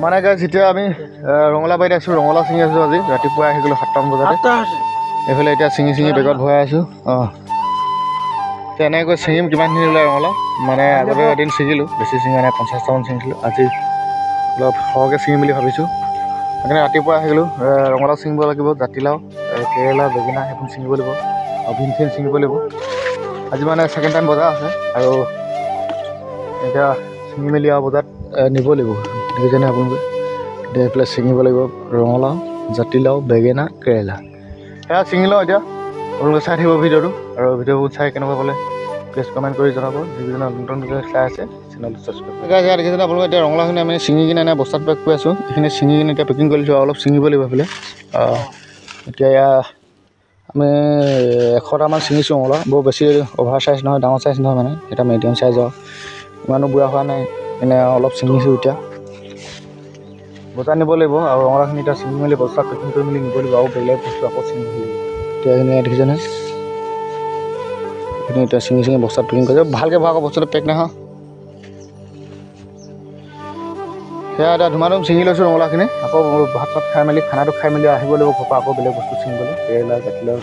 মানে যেতিয়া আমি ৰঙালাবাৰীত আছোঁ, ৰঙালাও ছিঙি আছোঁ। আজি ৰাতিপুৱা আহি গ'লোঁ 7টামান বজাতে। এইফালে এতিয়া ছিঙি বেগত ভৰাই আছোঁ। তেনেকৈ ছিঙিম কিমানখিনি ওলাই ৰঙালাও। মানে আগতে এদিন ছিঙিলোঁ, বেছি ছিঙা নাই, 50টামান ছিঙিছিলোঁ। আজি অলপ সৰহকৈ ছিঙিম বুলি ভাবিছোঁ। সেইকাৰণে ৰাতিপুৱা আহি গ'লোঁ। ৰঙালাও ছিঙিব লাগিব, জাতিলাও, কেৰেলা, বেঙেনা সেইবোৰ ছিঙিব লাগিব আৰু বিন চিন ছিঙিব লাগিব। আজি মানে ছেকেণ্ড টাইম বজাৰ আছে আৰু এতিয়া ছিঙি মেলি আৰু বজাৰত নিব লাগিব। দেখিছেনে আপোনালোকে? এতিয়া এইফালে ছিঙিব লাগিব ৰঙালাও, জাতিলাও, বেঙেনা, কেৰেলা। সেয়া ছিঙি লওঁ এতিয়া। আপোনালোকে চাই থাকিব ভিডিঅ'টো আৰু ভিডিঅ'বোৰ চাই কেনেকুৱা পালে প্লিজ কমেণ্ট কৰি জনাব। যিকেইজনে নতুনকৈ চাই আছে চেনেলটো ছাবস্ক্ৰাইব কৰিব। দেখিছেনে আপোনালোকে? এতিয়া ৰঙালাওখিনি আমি ছিঙি কিনে এনে বস্তাত পেক কৰি আছোঁ। এইখিনি ছিঙি কিনে এতিয়া পেকিং কৰি লৈছোঁ আৰু অলপ ছিঙিব লাগিব এইফালে। এতিয়া আমি 100টামান ছিঙিছোঁ ৰঙালাও। বৰ বেছি অভাৰ চাইজ নহয়, ডাঙৰ চাইজ নহয়, মানে এটা মিডিয়াম চাইজ আৰু ইমানো বুঢ়া হোৱা নাই। এনে অলপ ছিঙিছোঁ। এতিয়া বজাৰ নিব লাগিব আৰু ৰঙালাওখিনি এতিয়া ছিঙি মেলি বস্তাত পেকিং কৰি মেলি নিব লাগিব আৰু বেলেগ বস্তু আকৌ ছিঙিব লাগিব। এতিয়া এইখিনি দেখিছেনে? এইখিনি এতিয়া ছিঙি বস্তাত পেকিং কৰিছে। ভালকৈ ভৰাই আকৌ বস্তুটো পেক নহয়। সেয়া এতিয়া ধুমাধুম ছিঙি লৈছোঁ ৰঙালাওখিনি। আকৌ ভাত চাত খাই মেলি খানাটো খাই মেলি আহিব লাগিব ঘৰৰ পৰা আকৌ বেলেগ বস্তু ছিঙিবলৈ, কেৰেলা, জাতিলাও,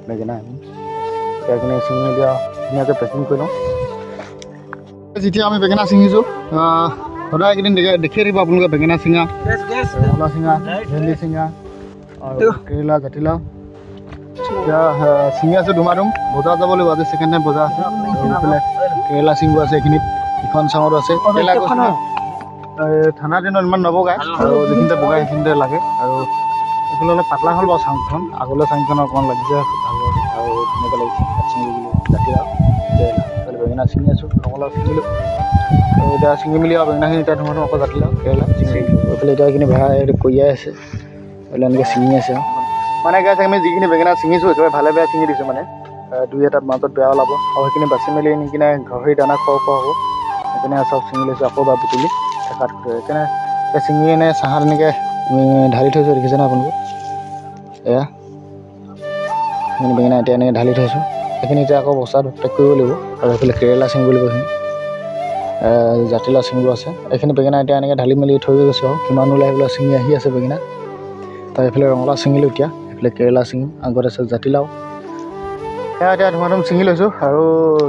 বেঙেনা এতিয়া এইখিনি ছিঙি মেলি আৰু ধুনীয়াকৈ পেকিং কৰি লওঁ। যেতিয়া আমি বেঙেনা ছিঙিছোঁ, সদায় এইকেইদিন দেখিয়ে থাকিব আপোনালোকে বেঙেনা ছিঙা, ৰঙালাও ছিঙা, ভেন্দি ছিঙা আৰু কেৰেলা, জাতিলাও। এতিয়া ছিঙি আছোঁ ধুমাধুম। বজাৰ যাব লাগিব, আজি ছেকেণ্ড টাইম বজাৰ আছে। এইফালে কেৰেলা ছিঙিব আছে, এইখিনিত ইখন চাঙতো আছে। কেৰেলা গৈছে ঠাণ্ডা দিনত ইমান নবগায় আৰু যিখিনিতে বগায় সেইখিনিতে লাগে। আৰু এইফালে অলপ পাতলা হ'ল বাৰু চাংখন, আগলৈ চাংখন অকণমান লাগিছে ভাল লাগে আৰু ধুনীয়াকৈ লাগিছে। তাত ছিঙি জাতিলাও, কেৰেলা, এইফালে বেঙেনা ছিঙি আছোঁ, ৰঙালাও ছিঙিলোঁ আৰু এতিয়া ছিঙি মেলি আৰু বেঙেনাখিনি এতিয়া ধুমাধুম আকৌ জাতিলাও, কেৰেলা ছিঙি এইফালে এতিয়া এইখিনি ভৰাই কঢ়িয়াই আছে, এইফালে এনেকৈ ছিঙি আছে আৰু মানে কি আছে আমি যিখিনি বেঙেনা ছিঙিছোঁ একেবাৰে ভালে বেয়া ছিঙি দিছোঁ। মানে দুই এটা মাজত বেয়া ওলাব আৰু সেইখিনি বাচি মেলি নি কিনে গাহৰি দানা খোৱা হ'ব। সেইকাৰণে চব ছিঙি লৈছোঁ আকৌ বা বুটলি ঠেকাত সেইকাৰণে ছিঙি এনে চাহাত এনেকৈ ঢালি থৈছোঁ। দেখিছেনে আপোনালোকে? এয়া সেইখিনি বেঙেনা এতিয়া এনেকৈ ঢালি থৈছোঁ। সেইখিনি এতিয়া আকৌ বস্তাত পেক কৰিব লাগিব আৰু এইফালে কেৰেলা ছিঙিব লাগিব, এইখিনি জাতিলাও ছিঙিব আছে। এইখিনি বেঙেনা এতিয়া এনেকৈ ঢালি মেলি থৈ গৈছোঁ আৰু কিমান ওলাই সেইবিলাক ছিঙি আহি আছে বেঙেনা। তাৰ এইফালে ৰঙালাও ছিঙিলোঁ, এতিয়া এইফালে কেৰেলা ছিঙিম, আগত আছে জাতিলাও। সেয়া এতিয়া ধুমাধুম ছিঙি লৈছোঁ আৰু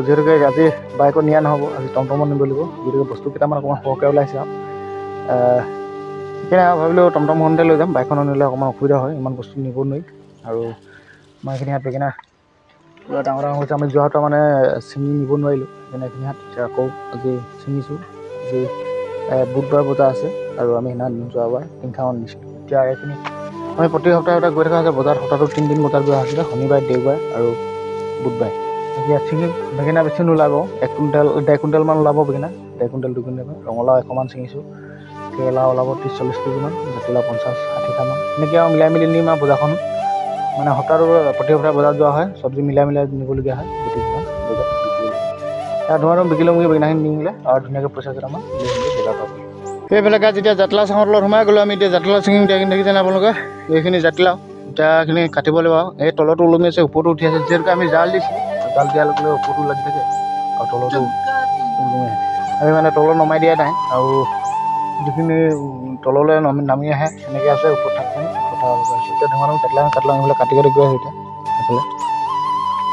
যিহেতুকে আজি বাইকত নিয়া নহ'ব, আজি টমটমত নিব লাগিব। গতিকে বস্তু কেইটামান অকণমান সৰহকৈ ওলাইছে আৰু সেইকাৰণে ভাবিলোঁ টমটমখনতে লৈ যাম। বাইকখনত নিলে অকণমান অসুবিধা হয়, ইমান বস্তু নিব নোৱাৰি। আৰু আমাৰ এইখিনি হাত বেঙেনা পুৰা ডাঙৰ হৈছে। আমি যোৱাটো মানে ছিঙি নিব নোৱাৰিলোঁ, সেইকাৰণে এইখিনি হাত এতিয়া আকৌ আজি ছিঙিছোঁ। আজি বুধবাৰ বজাৰ আছে আৰু আমি সেইদিনা যোৱাবাৰ 3টামান নিছিলোঁ। এতিয়া এইখিনি আমি প্ৰতি সপ্তাহে গৈ থকা হৈছে বজাৰত। সপ্তাহটোত 3 দিন বজাৰ যোৱা হৈছিলে, শনিবাৰে, দেওবাৰে আৰু বুধবাৰে। এতিয়া ছিঙিম। বেঙেনা বেছি নোলাব, 1 কুইণ্টেল 1.5 কুইণ্টেলমান ওলাব বেঙেনা, 1.5 কুইণ্টেল 2 কুইণ্টেলমান। ৰঙালাও 100মান ছিঙিছোঁ, কেৰেলা ওলাব 30-40 কেজিমান, জাতিলাও 50-60টামান। এনেকৈ আৰু মিলাই মেলি নিম আৰু বজাৰখন। মানে সপ্তাহটো প্ৰতি সপ্তাহে বজাৰত যোৱা হয়, চব্জি মিলাই নিবলগীয়া হয় গোটেইকেইখন বজাৰত বিকিবলৈ। সেয়া ধুমাধুম বিকিলোঁ মুগী বেঙেনাখিনি নিমিলে আৰু ধুনীয়াকৈ পইচা কেইটামান লৈ মেলি বজাৰ পাব। সেইবিলাকে যেতিয়া জাতিলাও চাঙৰ তলত সোমাই গ'লোঁ আমি। এতিয়া জাতিলাও ছিঙিম। এতিয়া দেখিছেনে আপোনালোকে? এইখিনি জাতিলাও এতিয়া এইখিনি কাটিব লাগিব আৰু এই তলতো ওলমি আছে, ওপৰতো উঠি আছে। যিহেতুকে আমি জাল দিছোঁ, জাল দিয়াৰ লগে লগে ওপৰতো লাগি থাকে আৰু তলতো ওলমি আহে। আমি মানে তলত নমাই দিয়া নাই আৰু যিখিনি তললৈ নামি আহে সেনেকৈ আছে, ওপৰত থাক নাই কথা হৈছে। এতিয়া ধুমাধুম জাতিলাও এইফালে কাটি গৈ আছে। এতিয়া এইফালে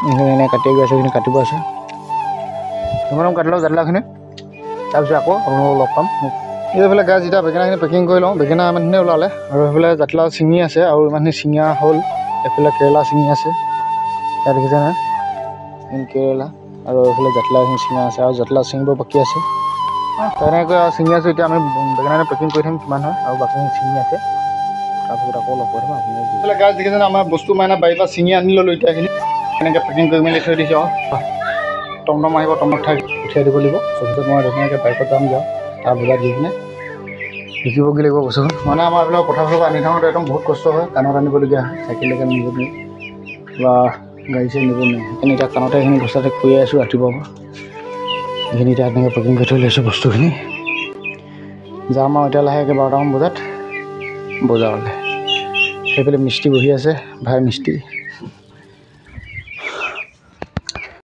এইখিনি এনেকৈ কাটি গৈ আছে, এইখিনি কাটিব আছে। ধুমাধুম কাটি লওঁ জাতিলাওখিনি, তাৰপিছত আকৌ আপোনালোকক লগ পাম। এইফালে গাছ যেতিয়া বেঙেনাখিনি পেকিং কৰি লওঁ, বেঙেনা ইমানখিনিয়ে ওলালে আৰু সেইফালে জাতিলাও ছিঙি আছে আৰু ইমানখিনি ছিঙা হ'ল। এইফালে কেৰেলা ছিঙি আছে, ইয়াত দেখিছেনে? কেৰেলা আৰু এইফালে জাতিলাওখিনি ছিঙা আছে আৰু জাতিলাও ছিঙিব বাকী আছে। তেনেকৈ আৰু ছিঙি আছোঁ। এতিয়া আমি বেঙেনাখিনি পেকিং কৰি থাকিম কিমান হয় আৰু বাকীখিনি ছিঙি আছে, তাৰপিছত আকৌ লগ পাই থাকিম আপোনালোকক। এইফালে গাছ দেখিছেনে? আমাৰ বস্তু মানে বাৰীৰ পৰা ছিঙি আনি ল'লোঁ। এতিয়া এইখিনি এনেকৈ পেকিং কৰি মেলি থৈ দিছোঁ আৰু টমটম আহিব, টমটম উঠিয়াই দিব লাগিব। তাৰপিছত মই ধুনীয়াকৈ বাইকত যাম তাৰ বজাৰত গৈ কিনে বিকিবগৈ লাগিব বস্তুখন। মানে আমাৰ এইবিলাক পথাৰৰ পৰা আনি থাকোঁতে একদম বহুত কষ্ট হয়, কাণত আনিবলগীয়া হয়, চাইকেললৈকে নিব নোৱাৰি বা গাড়ী চাড়ী নিব নোৱাৰি। সেইকাৰণে এতিয়া কাণতে এইখিনি বস্তাতে কৰি আছোঁ ৰাতিপুৱাৰ পৰা। এইখিনি এতিয়া এনেকৈ পেকিং কৰি থৈ লৈছোঁ বস্তুখিনি। যাম আৰু এতিয়া লাহেকৈ 12টামান বজাত বজাৰলৈ। সেইফালে মিস্ত্ৰী বহি আছে, ভাই মিস্ত্ৰী।